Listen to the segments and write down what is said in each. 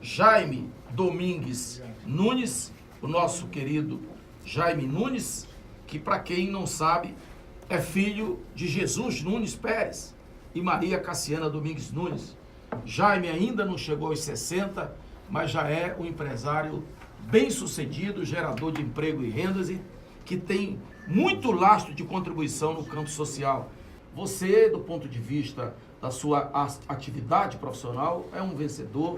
Jaime Domingues Nunes, o nosso querido Jaime Nunes, que, para quem não sabe, é filho de Jesus Nunes Pérez e Maria Cassiana Domingues Nunes. Jaime ainda não chegou aos 60, mas já é um empresário bem-sucedido, gerador de emprego e rendas e que tem muito lastro de contribuição no campo social. Você, do ponto de vista da sua atividade profissional, é um vencedor,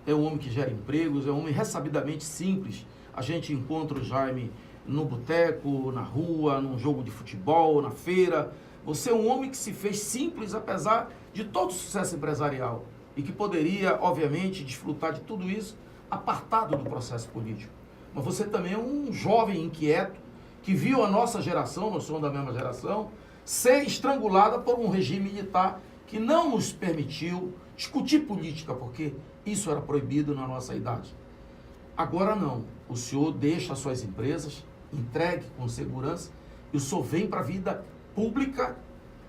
é um homem que gera empregos, é um homem ressabidamente simples. A gente encontra o Jaime no boteco, na rua, num jogo de futebol, na feira. Você é um homem que se fez simples, apesar de todo o sucesso empresarial, e que poderia, obviamente, desfrutar de tudo isso apartado do processo político. Mas você também é um jovem inquieto que viu a nossa geração, nós somos da mesma geração, ser estrangulada por um regime militar que não nos permitiu discutir política, porque isso era proibido na nossa idade. Agora não. O senhor deixa as suas empresas, entregue com segurança, e o senhor vem para a vida pública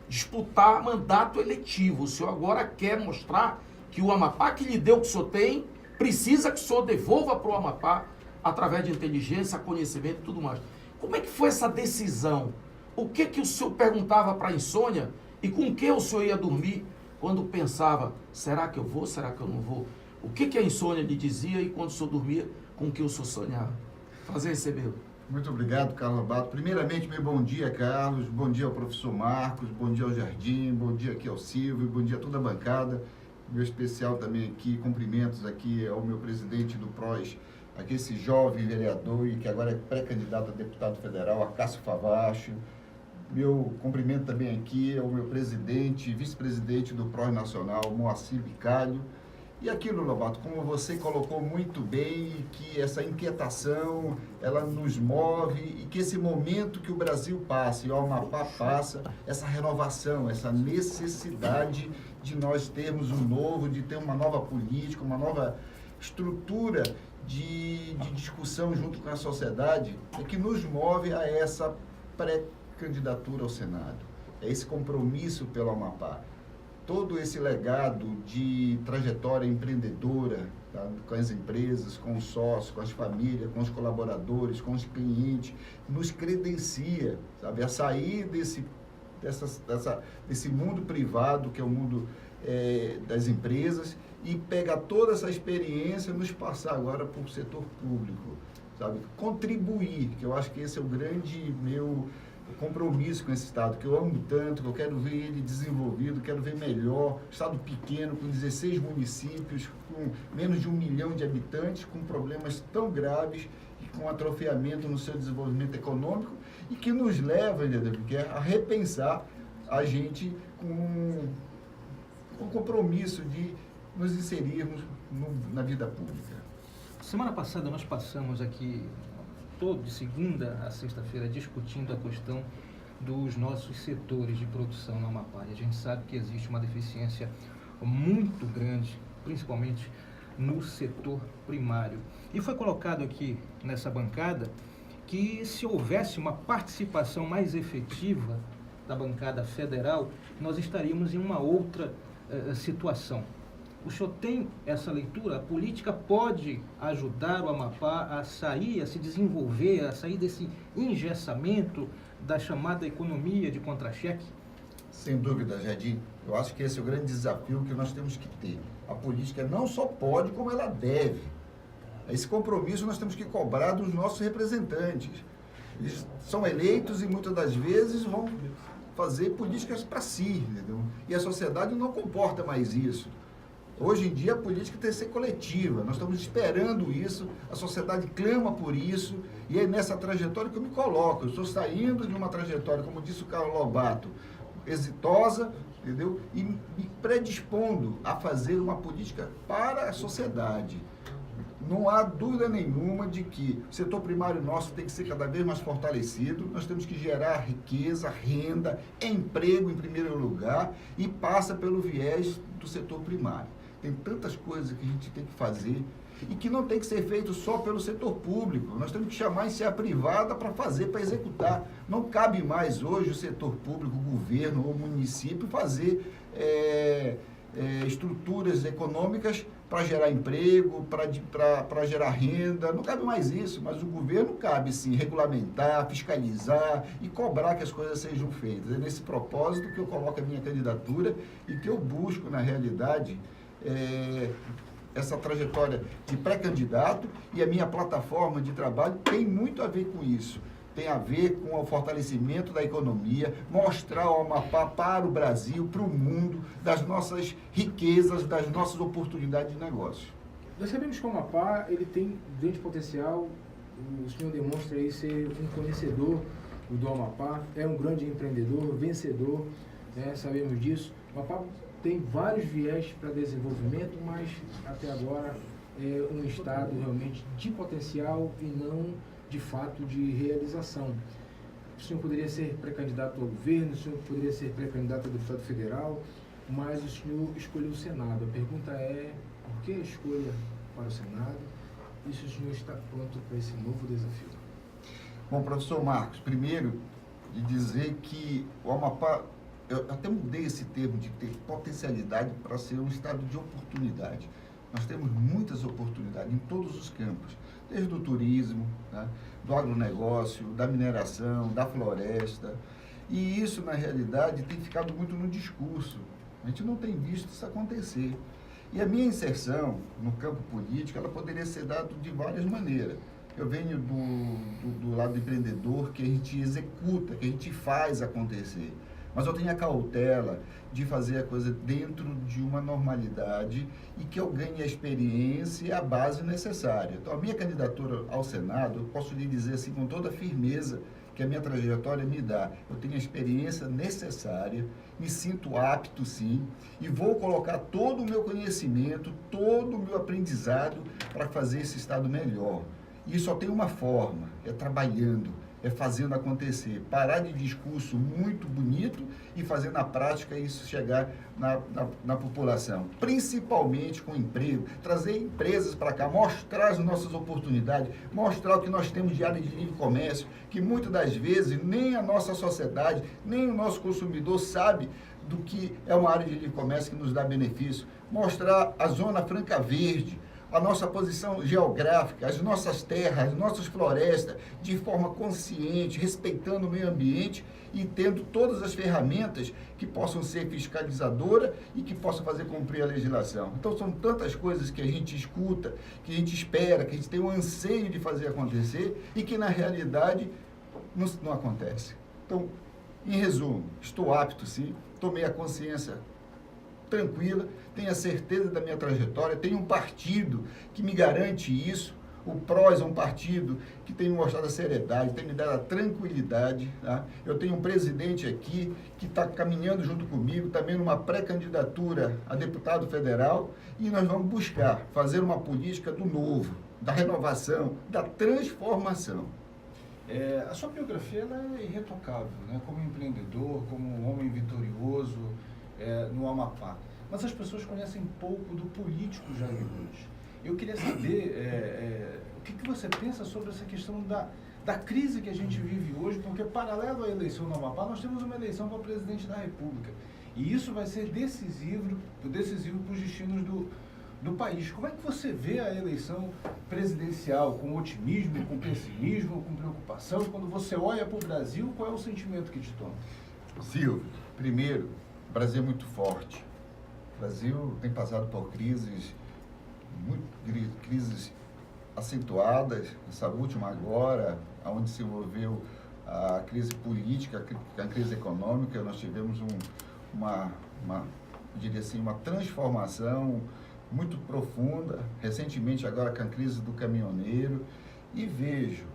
disputar mandato eletivo. O senhor agora quer mostrar que o Amapá que lhe deu o que o senhor tem, precisa que o senhor devolva para o Amapá através de inteligência, conhecimento e tudo mais. Como é que foi essa decisão? O que o senhor perguntava para a insônia e com que o senhor ia dormir quando pensava, será que eu vou, será que eu não vou? O que a insônia lhe dizia e quando o senhor dormia, com o que o senhor sonhava? Prazer recebê-lo. Muito obrigado, Carlos Lobato. Primeiramente, meu bom dia, Carlos. Bom dia ao professor Marcos. Bom dia ao Jardim. Bom dia aqui ao Silvio. Bom dia a toda a bancada. Meu especial também aqui, cumprimentos aqui ao meu presidente do PROS, aqui esse jovem vereador e que agora é pré-candidato a deputado federal, Acácio Favacho. Meu cumprimento também aqui ao meu presidente e vice-presidente do PROS Nacional, Moacir Bicalho. E aquilo, Lobato, como você colocou muito bem, que essa inquietação, ela nos move e que esse momento que o Brasil passa e o Amapá passa, essa renovação, essa necessidade de nós termos um novo, de ter uma nova política, uma nova estrutura de discussão junto com a sociedade, é que nos move a essa pré-candidatura ao Senado. É esse compromisso pelo Amapá. Todo esse legado de trajetória empreendedora, tá, com as empresas, com os sócios, com as famílias, com os colaboradores, com os clientes, nos credencia, sabe, a sair desse mundo privado, que é o mundo das empresas, e pegar toda essa experiência e nos passar agora para o setor público, sabe, contribuir, que eu acho que esse é o grande meu compromisso com esse estado, que eu amo tanto, que eu quero ver ele desenvolvido, quero ver melhor, estado pequeno, com 16 municípios, com menos de 1 milhão de habitantes, com problemas tão graves e com atrofiamento no seu desenvolvimento econômico e que nos leva, a repensar a gente com o compromisso de nos inserirmos na vida pública. Semana passada nós passamos aqui de segunda a sexta-feira discutindo a questão dos nossos setores de produção no Amapá. E a gente sabe que existe uma deficiência muito grande, principalmente no setor primário. E foi colocado aqui nessa bancada que se houvesse uma participação mais efetiva da bancada federal, nós estaríamos em uma outra situação. O senhor tem essa leitura? A política pode ajudar o Amapá a sair, a se desenvolver, a sair desse engessamento da chamada economia de contra-cheque? Sem dúvida, Jardim. Eu acho que esse é o grande desafio que nós temos que ter. A política não só pode, como ela deve. Esse compromisso nós temos que cobrar dos nossos representantes. Eles são eleitos e muitas das vezes vão fazer políticas para si, entendeu? E a sociedade não comporta mais isso. Hoje em dia a política tem que ser coletiva, nós estamos esperando isso, a sociedade clama por isso, e é nessa trajetória que eu me coloco. Eu estou saindo de uma trajetória, como disse o Carlos Lobato, exitosa, entendeu? E me predispondo a fazer uma política para a sociedade. Não há dúvida nenhuma de que o setor primário nosso tem que ser cada vez mais fortalecido, nós temos que gerar riqueza, renda, emprego em primeiro lugar, e passa pelo viés do setor primário. Tem tantas coisas que a gente tem que fazer e que não tem que ser feito só pelo setor público. Nós temos que chamar a privada para fazer, para executar. Não cabe mais hoje o setor público, o governo ou o município fazer estruturas econômicas para gerar emprego, para gerar renda. Não cabe mais isso, mas o governo cabe sim regulamentar, fiscalizar e cobrar que as coisas sejam feitas. É nesse propósito que eu coloco a minha candidatura e que eu busco, na realidade, essa trajetória de pré-candidato, e a minha plataforma de trabalho tem muito a ver com isso. Tem a ver com o fortalecimento da economia, mostrar o Amapá para o Brasil, para o mundo, das nossas riquezas, das nossas oportunidades de negócio. Nós sabemos que o Amapá ele tem grande potencial, o senhor demonstra aí ser um conhecedor do Amapá, é um grande empreendedor, vencedor, né? Sabemos disso. O Amapá tem vários viés para desenvolvimento, mas até agora é um estado realmente de potencial e não de fato de realização. O senhor poderia ser pré-candidato ao governo, o senhor poderia ser pré-candidato a deputado federal, mas o senhor escolheu o Senado. A pergunta é, por que a escolha para o Senado e se o senhor está pronto para esse novo desafio? Bom, professor Marcos, primeiro, de dizer que o Amapá, eu até mudei esse termo de ter potencialidade para ser um estado de oportunidade. Nós temos muitas oportunidades em todos os campos, desde o turismo, tá? Do agronegócio, da mineração, da floresta. E isso, na realidade, tem ficado muito no discurso. A gente não tem visto isso acontecer. E a minha inserção no campo político, ela poderia ser dada de várias maneiras. Eu venho do lado empreendedor, que a gente executa, que a gente faz acontecer. Mas eu tenho a cautela de fazer a coisa dentro de uma normalidade e que eu ganhe a experiência e a base necessária. Então, a minha candidatura ao Senado, eu posso lhe dizer assim com toda firmeza que a minha trajetória me dá. Eu tenho a experiência necessária, me sinto apto sim, e vou colocar todo o meu conhecimento, todo o meu aprendizado para fazer esse Estado melhor. E só tem uma forma, é trabalhando, é fazendo acontecer. Parar de discurso muito bonito e fazer na prática isso chegar na população. Principalmente com emprego, trazer empresas para cá, mostrar as nossas oportunidades, mostrar o que nós temos de área de livre comércio, que muitas das vezes nem a nossa sociedade, nem o nosso consumidor sabe do que é uma área de livre comércio que nos dá benefício. Mostrar a Zona Franca Verde, a nossa posição geográfica, as nossas terras, as nossas florestas, de forma consciente, respeitando o meio ambiente e tendo todas as ferramentas que possam ser fiscalizadora e que possam fazer cumprir a legislação. Então, são tantas coisas que a gente escuta, que a gente espera, que a gente tem um anseio de fazer acontecer e que, na realidade, não acontece. Então, em resumo, estou apto, sim, tomei a consciência tranquila, tenho a certeza da minha trajetória, tenho um partido que me garante isso. O PROS é um partido que tem me mostrado a seriedade, tem me dado a tranquilidade. Tá? Eu tenho um presidente aqui que está caminhando junto comigo, também numa pré-candidatura a deputado federal, e nós vamos buscar fazer uma política do novo, da renovação, da transformação. A sua biografia ela é irretocável, né? Como empreendedor, como um homem vitorioso no Amapá. Mas as pessoas conhecem pouco do político Jaime Nunes. Eu queria saber o que você pensa sobre essa questão da crise que a gente vive hoje, porque paralelo à eleição no Amapá, nós temos uma eleição para presidente da República. E isso vai ser decisivo para os destinos do país. Como é que você vê a eleição presidencial? Com otimismo, com pessimismo, com preocupação? Quando você olha para o Brasil, qual é o sentimento que te toma? Silvio, primeiro, o Brasil é muito forte. O Brasil tem passado por crises acentuadas, essa última agora, onde se envolveu a crise política, a crise econômica. Nós tivemos eu diria assim, uma transformação muito profunda, recentemente agora com a crise do caminhoneiro, e vejo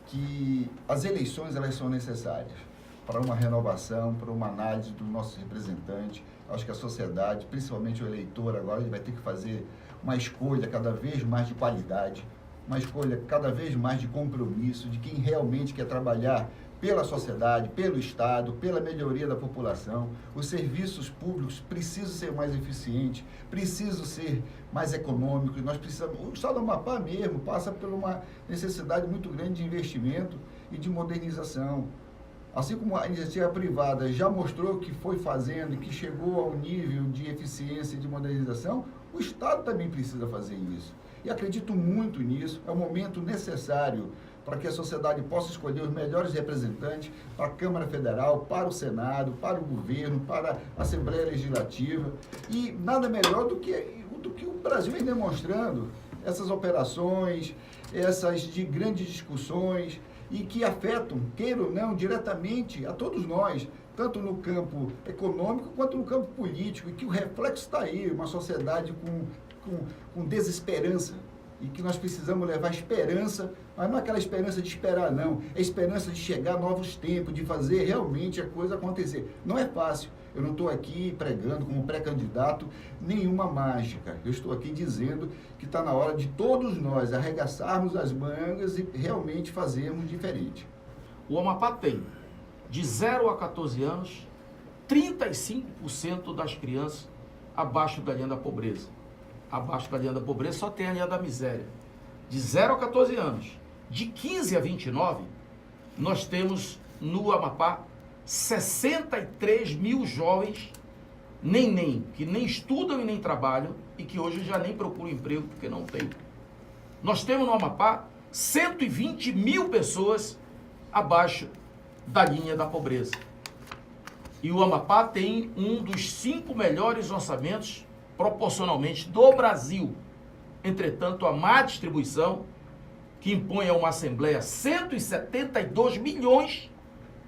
que as eleições elas são necessárias para uma renovação, para uma análise dos nossos representantes. Acho que a sociedade, principalmente o eleitor agora, ele vai ter que fazer uma escolha cada vez mais de qualidade, uma escolha cada vez mais de compromisso, de quem realmente quer trabalhar pela sociedade, pelo Estado, pela melhoria da população. Os serviços públicos precisam ser mais eficientes, precisam ser mais econômicos. Nós precisamos, o Estado do Amapá mesmo passa por uma necessidade muito grande de investimento e de modernização. Assim como a iniciativa privada já mostrou que foi fazendo e que chegou ao nível de eficiência e de modernização, O Estado também precisa fazer isso. E acredito muito nisso, é um momento necessário para que a sociedade possa escolher os melhores representantes para a Câmara Federal, para o Senado, para o governo, para a Assembleia Legislativa. E nada melhor do que o Brasil vem demonstrando essas operações, essas de grandes discussões e que afetam, queira ou não, diretamente a todos nós, tanto no campo econômico quanto no campo político, e que o reflexo está aí, uma sociedade com desesperança, e que nós precisamos levar esperança, mas não é aquela esperança de esperar, não, é esperança de chegar a novos tempos, de fazer realmente a coisa acontecer. Não é fácil, eu não estou aqui pregando como pré-candidato nenhuma mágica, eu estou aqui dizendo que está na hora de todos nós arregaçarmos as mangas e realmente fazermos diferente. O Amapá tem, de 0 a 14 anos, 35% das crianças abaixo da linha da pobreza. Abaixo da linha da pobreza só tem a linha da miséria. De 0 a 14 anos. De 15 a 29, nós temos no Amapá 63 mil jovens que nem estudam e nem trabalham e que hoje já nem procuram emprego porque não tem. Nós temos no Amapá 120 mil pessoas abaixo da linha da pobreza. E o Amapá tem um dos 5 melhores orçamentos proporcionalmente do Brasil. Entretanto, a má distribuição, que impõe a uma Assembleia 172 milhões,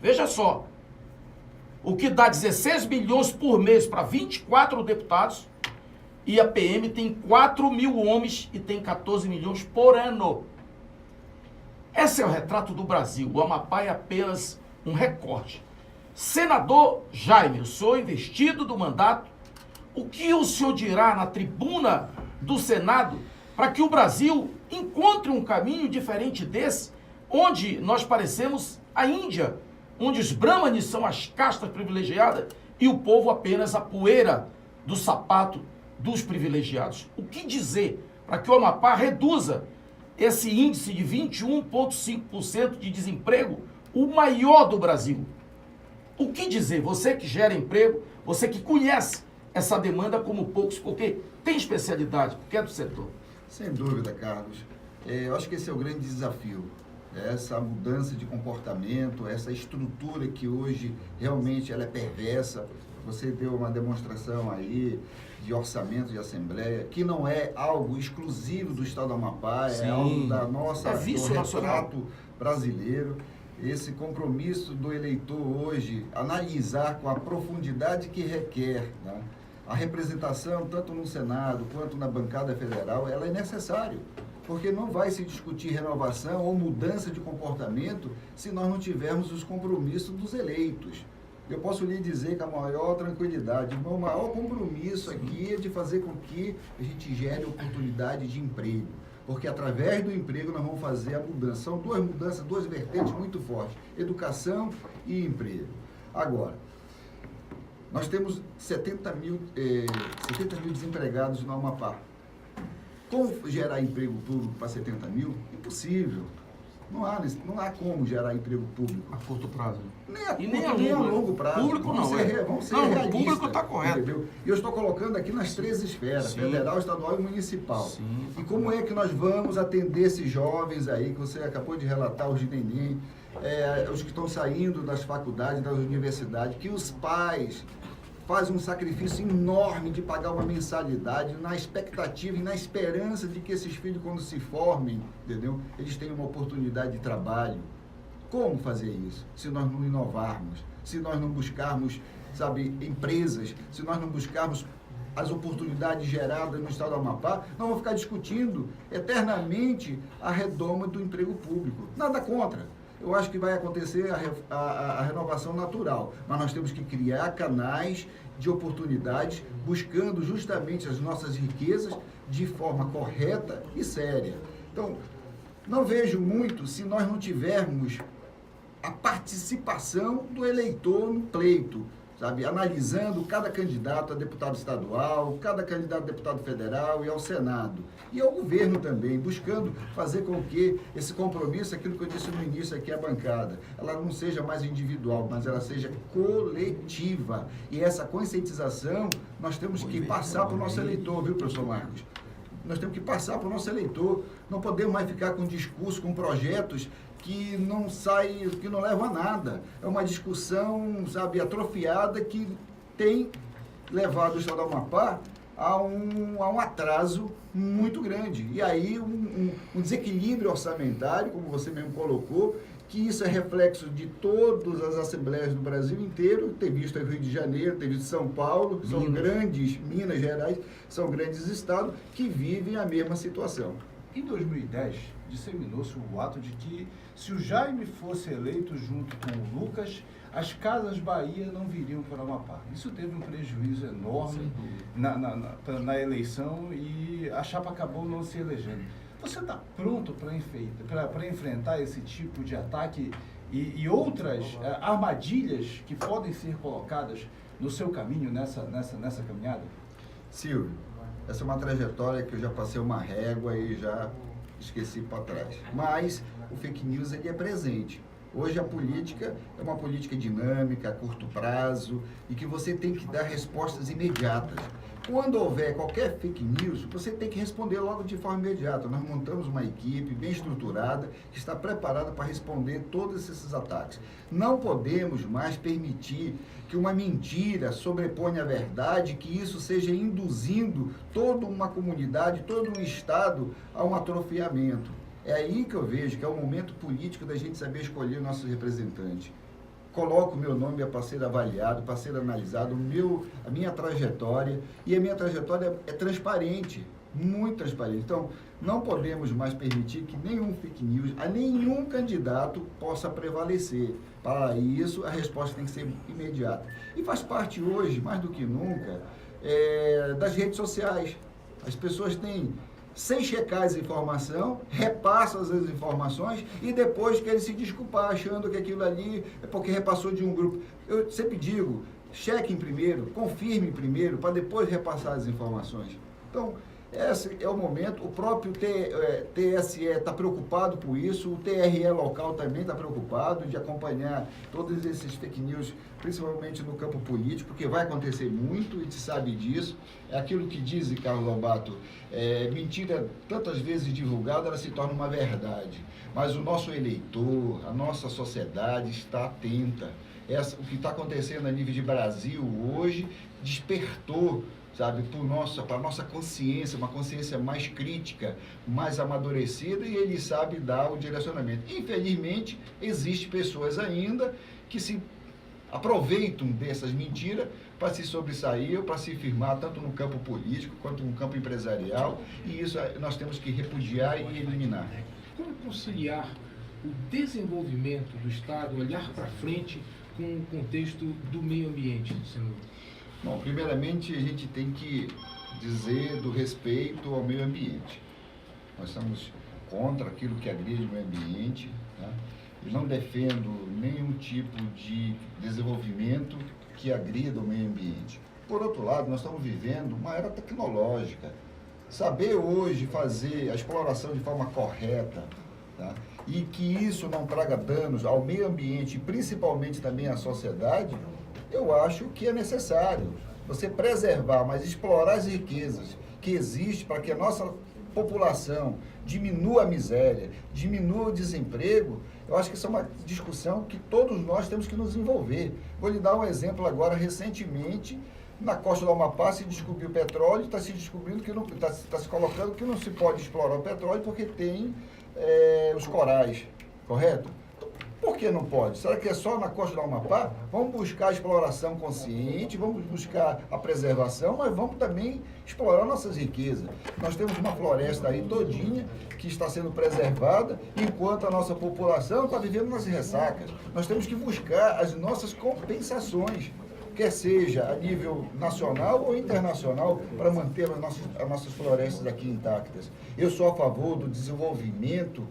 veja só, o que dá 16 milhões por mês para 24 deputados, e a PM tem 4 mil homens e tem 14 milhões por ano. Esse é o retrato do Brasil. O Amapá é apenas um recorte. Senador Jaime, eu sou investido do mandato. O que o senhor dirá na tribuna do Senado para que o Brasil encontre um caminho diferente desse, onde nós parecemos a Índia, onde os brahmanes são as castas privilegiadas e o povo apenas a poeira do sapato dos privilegiados? O que dizer para que o Amapá reduza esse índice de 21,5% de desemprego, o maior do Brasil? O que dizer? Você que gera emprego, você que conhece essa demanda como poucos, porque tem especialidade, porque é do setor. Sem dúvida, Carlos. Eu acho que esse é o grande desafio. Essa mudança de comportamento, essa estrutura que hoje realmente ela é perversa. Você deu uma demonstração aí de orçamento de Assembleia, que não é algo exclusivo do Estado do Amapá, Sim, é algo da nossa, do retrato brasileiro. Esse compromisso do eleitor hoje, analisar com a profundidade que requer, né? A representação, tanto no Senado quanto na bancada federal, ela é necessária, porque não vai se discutir renovação ou mudança de comportamento se nós não tivermos os compromissos dos eleitos. Eu posso lhe dizer com a maior tranquilidade, o meu maior compromisso aqui é de fazer com que a gente gere oportunidade de emprego, porque através do emprego nós vamos fazer a mudança. São duas mudanças, duas vertentes muito fortes, educação e emprego. Agora, nós temos 70 mil desempregados no Amapá. Como gerar emprego público para 70 mil? Impossível. Não há como gerar emprego público. A curto prazo. Nem a longo prazo. Público vamos não, ser, vamos ser não, realistas. o público está correto. Entendeu? E eu estou colocando aqui nas 3 esferas, Sim. federal, estadual e municipal. Sim. E como é que nós vamos atender esses jovens aí, que você acabou de relatar, os de neném, os que estão saindo das faculdades, das universidades, que os pais fazem um sacrifício enorme de pagar uma mensalidade na expectativa e na esperança de que esses filhos, quando se formem, entendeu? Eles tenham uma oportunidade de trabalho. Como fazer isso? Se nós não inovarmos, se nós não buscarmos, empresas, se nós não buscarmos as oportunidades geradas no estado do Amapá, nós vamos ficar discutindo eternamente a redoma do emprego público. Nada contra. Eu acho que vai acontecer a renovação natural, mas nós temos que criar canais de oportunidades, buscando justamente as nossas riquezas de forma correta e séria. Então, não vejo muito se nós não tivermos a participação do eleitor no pleito. sabe, analisando cada candidato a deputado estadual, cada candidato a deputado federal e ao Senado. E ao governo também, buscando fazer com que esse compromisso, aquilo que eu disse no início aqui, a bancada, ela não seja mais individual, mas ela seja coletiva. E essa conscientização nós temos que passar para o nosso eleitor, viu, professor Marcos? Nós temos que passar para o nosso eleitor. Não podemos mais ficar com discurso, com projetos que não levam a nada. É uma discussão, sabe, atrofiada que tem levado o estado do Amapá a um atraso muito grande. E aí um desequilíbrio orçamentário, como você mesmo colocou, que isso é reflexo de todas as assembleias do Brasil inteiro, ter visto o Rio de Janeiro, ter visto São Paulo, são grandes, Minas Gerais, são grandes estados que vivem a mesma situação. Em 2010, disseminou-se o boato de que se o Jaime fosse eleito junto com o Lucas, as Casas Bahia não viriam para o Amapá. Isso teve um prejuízo enorme na eleição e a chapa acabou não se elegendo. Você está pronto para enfrentar esse tipo de ataque e outras armadilhas que podem ser colocadas no seu caminho nessa caminhada? Silvio, essa é uma trajetória que eu já passei uma régua e já esqueci para trás. Mas o fake news ele é presente. Hoje a política é uma política dinâmica, a curto prazo, e que você tem que dar respostas imediatas. Quando houver qualquer fake news, você tem que responder logo de forma imediata. Nós montamos uma equipe bem estruturada, que está preparada para responder todos esses ataques. Não podemos mais permitir que uma mentira sobreponha a verdade, que isso seja induzindo toda uma comunidade, todo um estado a um atrofiamento. É aí que eu vejo que é o momento político da gente saber escolher o nosso representante. Coloco o meu nome para ser avaliado, para ser analisado, a minha trajetória, e a minha trajetória é transparente, muito transparente. Então, não podemos mais permitir que nenhum fake news, a nenhum candidato possa prevalecer. Para isso, a resposta tem que ser imediata. E faz parte hoje, mais do que nunca, das redes sociais. As pessoas têm, sem checar as informações, repassam as informações e depois querem se desculpar, achando que aquilo ali é porque repassou de um grupo. Eu sempre digo, chequem primeiro, confirmem primeiro, para depois repassar as informações. Então, esse é o momento. O próprio TSE está preocupado com isso, o TRE local também está preocupado de acompanhar todos esses fake news, principalmente no campo político, porque vai acontecer muito, e se sabe disso. É aquilo que diz Carlos Lobato, mentira tantas vezes divulgada, ela se torna uma verdade. Mas o nosso eleitor, a nossa sociedade está atenta. O que está acontecendo a nível de Brasil hoje despertou, sabe, para a nossa consciência, uma consciência mais crítica, mais amadurecida, e ele sabe dar o direcionamento. Infelizmente, existem pessoas ainda que se aproveitam dessas mentiras para se sobressair, para se firmar, tanto no campo político quanto no campo empresarial, e isso nós temos que repudiar e eliminar. Como conciliar o desenvolvimento do Estado, olhar para frente com o contexto do meio ambiente, senhor? Bom, primeiramente a gente tem que dizer do respeito ao meio ambiente. Nós estamos contra aquilo que agride o meio ambiente, tá? Eu não defendo nenhum tipo de desenvolvimento que agrida o meio ambiente. Por outro lado, nós estamos vivendo uma era tecnológica. Saber hoje fazer a exploração de forma correta, tá? E que isso não traga danos ao meio ambiente, principalmente também à sociedade, eu acho que é necessário você preservar, mas explorar as riquezas que existem para que a nossa população diminua a miséria, diminua o desemprego. Eu acho que isso é uma discussão que todos nós temos que nos envolver. Vou lhe dar um exemplo agora. Recentemente, na costa do Amapá se descobriu petróleo, está se descobrindo que não, está se colocando que não se pode explorar o petróleo porque tem os corais, correto? Por que não pode? Será que é só na costa do Amapá? Vamos buscar a exploração consciente, vamos buscar a preservação, mas vamos também explorar nossas riquezas. Nós temos uma floresta aí todinha que está sendo preservada, enquanto a nossa população está vivendo nas ressacas. Nós temos que buscar as nossas compensações, quer seja a nível nacional ou internacional, para manter as nossas florestas aqui intactas. Eu sou a favor do desenvolvimento,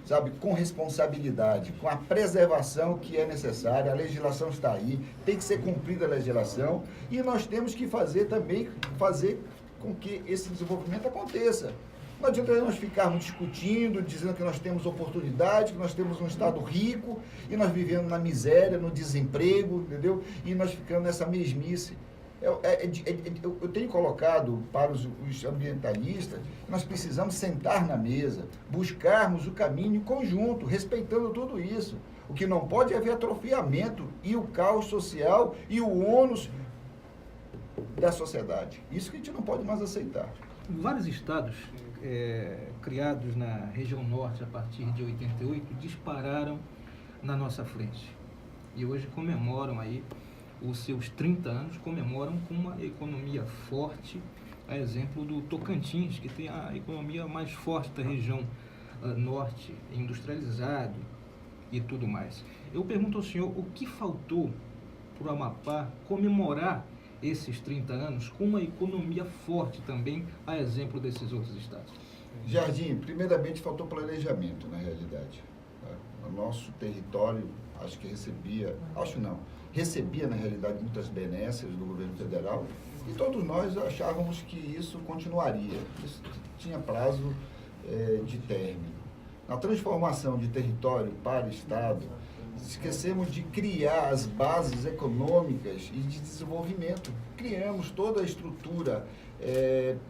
sabe, com responsabilidade, com a preservação que é necessária. A legislação está aí, tem que ser cumprida a legislação e nós temos que fazer com que esse desenvolvimento aconteça. Não adianta nós ficarmos discutindo, dizendo que nós temos oportunidade, que nós temos um Estado rico e nós vivendo na miséria, no desemprego, entendeu? E nós ficando nessa mesmice. Eu tenho colocado para os ambientalistas, nós precisamos sentar na mesa, buscarmos o caminho conjunto, respeitando tudo isso. O que não pode é haver atrofiamento e o caos social e o ônus da sociedade. Isso que a gente não pode mais aceitar. Vários estados criados na região norte a partir de 88 dispararam na nossa frente. E hoje comemoram aí os seus 30 anos, comemoram com uma economia forte, a exemplo do Tocantins, que tem a economia mais forte da região norte, industrializado e tudo mais. Eu pergunto ao senhor, o que faltou para o Amapá comemorar esses 30 anos com uma economia forte também, a exemplo desses outros estados? Jardim, primeiramente faltou planejamento, na realidade. O nosso território, recebia, na realidade, muitas benécias do governo federal e todos nós achávamos que isso continuaria. Isso tinha prazo de término. Na transformação de território para Estado, esquecemos de criar as bases econômicas e de desenvolvimento. Criamos toda a estrutura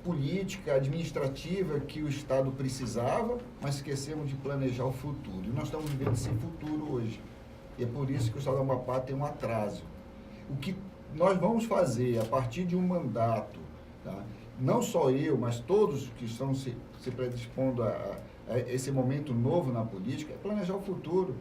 política, administrativa que o Estado precisava, mas esquecemos de planejar o futuro. E nós estamos vivendo esse futuro hoje. E é por isso que o Estado do Amapá tem um atraso. O que nós vamos fazer a partir de um mandato, tá? Não só eu, mas todos que estão se predispondo a esse momento novo na política, é planejar o futuro.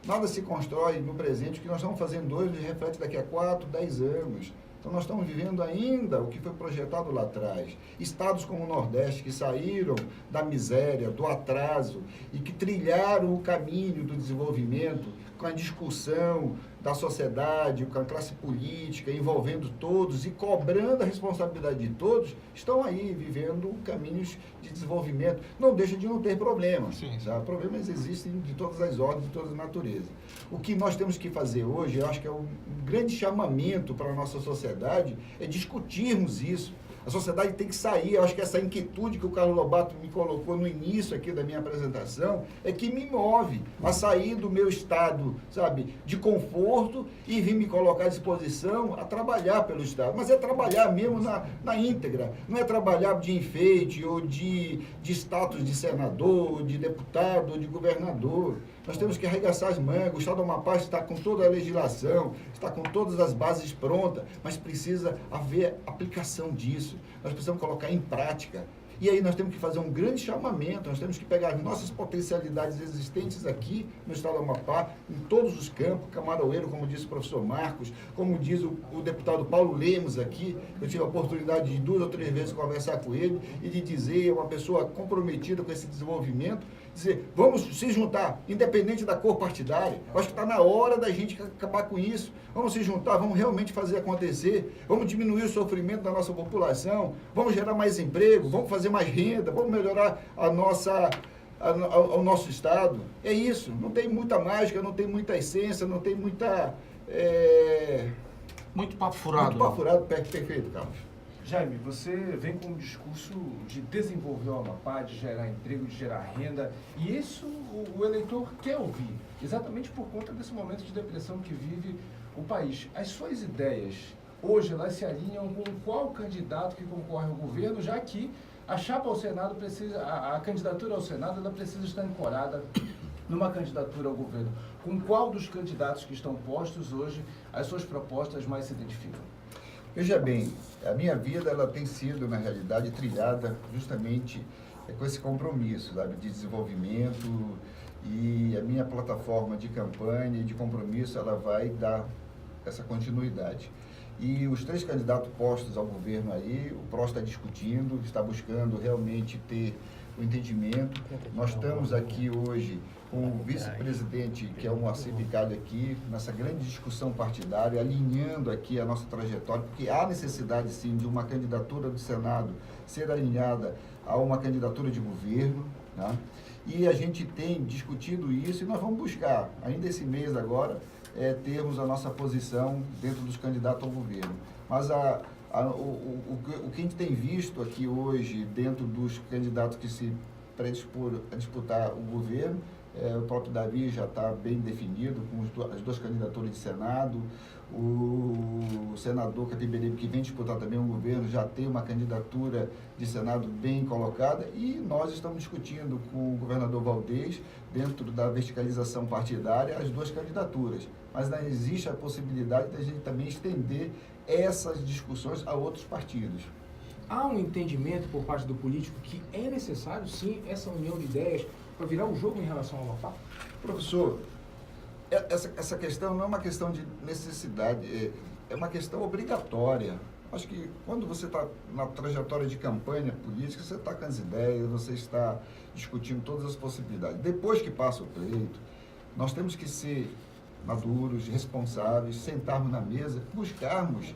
Nada se constrói no presente, o que nós estamos fazendo hoje reflete daqui a 4, 10 anos. Então nós estamos vivendo ainda o que foi projetado lá atrás. Estados como o Nordeste, que saíram da miséria, do atraso, e que trilharam o caminho do desenvolvimento com a discussão da sociedade, com a classe política, envolvendo todos e cobrando a responsabilidade de todos, estão aí vivendo caminhos de desenvolvimento. Não deixa de não ter problemas. Sim. Tá? Problemas existem de todas as ordens, de todas as naturezas. O que nós temos que fazer hoje, eu acho que é um grande chamamento para a nossa sociedade, é discutirmos isso. A sociedade tem que sair, eu acho que essa inquietude que o Carlos Lobato me colocou no início aqui da minha apresentação, é que me move a sair do meu estado, sabe, de conforto e vir me colocar à disposição a trabalhar pelo Estado. Mas é trabalhar mesmo na íntegra, não é trabalhar de enfeite ou de status de senador, de deputado ou de governador. Nós temos que arregaçar as mangas. O Estado do Amapá está com toda a legislação, está com todas as bases prontas, mas precisa haver aplicação disso. Nós precisamos colocar em prática. E aí nós temos que fazer um grande chamamento, nós temos que pegar as nossas potencialidades existentes aqui no Estado do Amapá, em todos os campos, Camaroeiro, como disse o professor Marcos, como diz o deputado Paulo Lemos aqui, eu tive a oportunidade de 2 ou 3 vezes conversar com ele e de dizer, uma pessoa comprometida com esse desenvolvimento, dizer, vamos se juntar, independente da cor partidária. Eu acho que está na hora da gente acabar com isso. Vamos se juntar, vamos realmente fazer acontecer, vamos diminuir o sofrimento da nossa população, vamos gerar mais emprego, vamos fazer mais renda, vamos melhorar o nosso Estado. É isso, não tem muita mágica, não tem muita essência, não tem muita... Muito papo furado. Muito papo furado, perfeito, Carlos. Jaime, você vem com um discurso de desenvolver o Amapá, de gerar emprego, de gerar renda, e isso o eleitor quer ouvir, exatamente por conta desse momento de depressão que vive o país. As suas ideias, hoje, elas se alinham com qual candidato que concorre ao governo, já que a chapa ao Senado precisa, a candidatura ao Senado, ela precisa estar ancorada numa candidatura ao governo. Com qual dos candidatos que estão postos hoje, as suas propostas mais se identificam? Veja bem, a minha vida ela tem sido, na realidade, trilhada justamente com esse compromisso, sabe, de desenvolvimento, e a minha plataforma de campanha e de compromisso ela vai dar essa continuidade. E os 3 candidatos postos ao governo aí, o PROS está discutindo, está buscando realmente ter o entendimento. Nós estamos aqui hoje com o vice-presidente, que é o Moacir Picalho aqui, nessa grande discussão partidária, alinhando aqui a nossa trajetória, porque há necessidade, sim, de uma candidatura do Senado ser alinhada a uma candidatura de governo, né? E a gente tem discutido isso e nós vamos buscar, ainda esse mês agora, termos a nossa posição dentro dos candidatos ao governo. Mas o que a gente tem visto aqui hoje, dentro dos candidatos que se predispor a disputar o governo, o próprio Davi já está bem definido, com as duas candidaturas de Senado. O senador Capiberibe, que vem disputar também o governo, já tem uma candidatura de Senado bem colocada, e nós estamos discutindo com o governador Valdez, dentro da verticalização partidária, as duas candidaturas. Mas não existe a possibilidade de a gente também estender essas discussões a outros partidos. Há um entendimento por parte do político que é necessário, sim, essa união de ideias para virar o jogo em relação ao Amapá? Professor, essa questão não é uma questão de necessidade, é uma questão obrigatória. Acho que quando você está na trajetória de campanha política, você está com as ideias, você está discutindo todas as possibilidades. Depois que passa o pleito, nós temos que ser maduros, responsáveis, sentarmos na mesa, buscarmos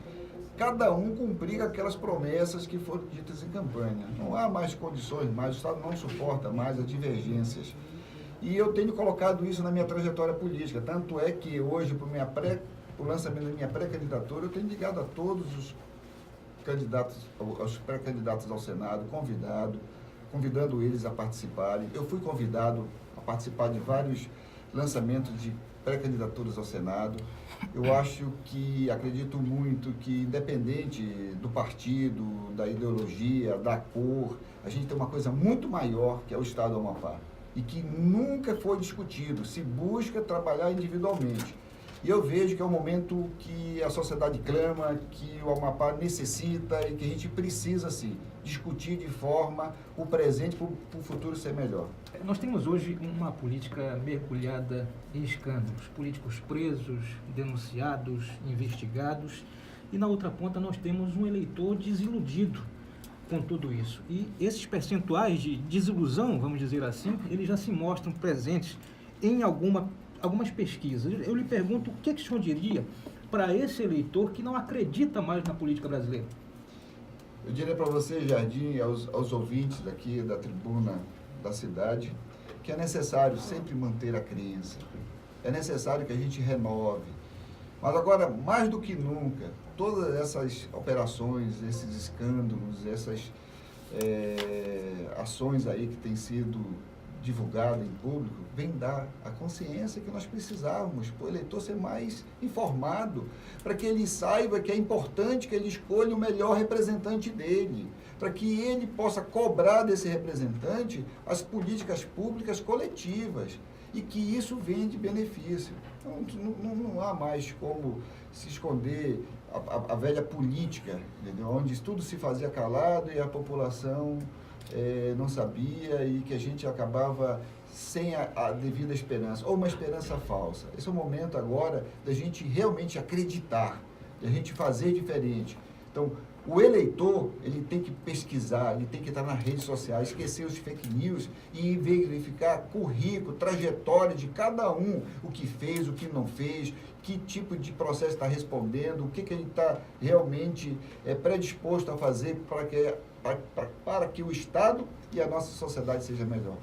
cada um cumprir aquelas promessas que foram ditas em campanha. Não há mais condições, o Estado não suporta mais as divergências. E eu tenho colocado isso na minha trajetória política. Tanto é que hoje, para o lançamento da minha pré-candidatura, eu tenho ligado a todos os candidatos, aos pré-candidatos ao Senado, convidando eles a participarem. Eu fui convidado a participar de vários lançamentos de pré-candidaturas ao Senado. Eu acredito muito que, independente do partido, da ideologia, da cor, a gente tem uma coisa muito maior, que é o Estado do Amapá, e que nunca foi discutido, se busca trabalhar individualmente. E eu vejo que é um momento que a sociedade clama, que o Amapá necessita e que a gente precisa, sim, discutir de forma o presente para o futuro ser melhor. Nós temos hoje uma política mergulhada em escândalos, políticos presos, denunciados, investigados, e na outra ponta nós temos um eleitor desiludido com tudo isso. E esses percentuais de desilusão, vamos dizer assim, eles já se mostram presentes em algumas pesquisas. Eu lhe pergunto, o que o senhor diria para esse eleitor que não acredita mais na política brasileira? Eu diria para você, Jardim, e aos ouvintes aqui da tribuna da cidade, que é necessário sempre manter a crença, é necessário que a gente renove. Mas agora, mais do que nunca, todas essas operações, esses escândalos, essas ações aí que têm sido divulgadas em público, vem dar a consciência que nós precisávamos, para o eleitor ser mais informado, para que ele saiba que é importante que ele escolha o melhor representante dele, para que ele possa cobrar desse representante as políticas públicas coletivas, e que isso venha de benefício. Não há mais como se esconder a velha política, entendeu? Onde tudo se fazia calado e a população não sabia, e que a gente acabava sem a devida esperança, ou uma esperança falsa. Esse é o momento agora da gente realmente acreditar, da gente fazer diferente. Então, o eleitor, ele tem que pesquisar, ele tem que estar nas redes sociais, esquecer os fake news e verificar currículo, trajetória de cada um, o que fez, o que não fez, que tipo de processo está respondendo, o que ele está realmente predisposto a fazer para que o Estado e a nossa sociedade seja melhor.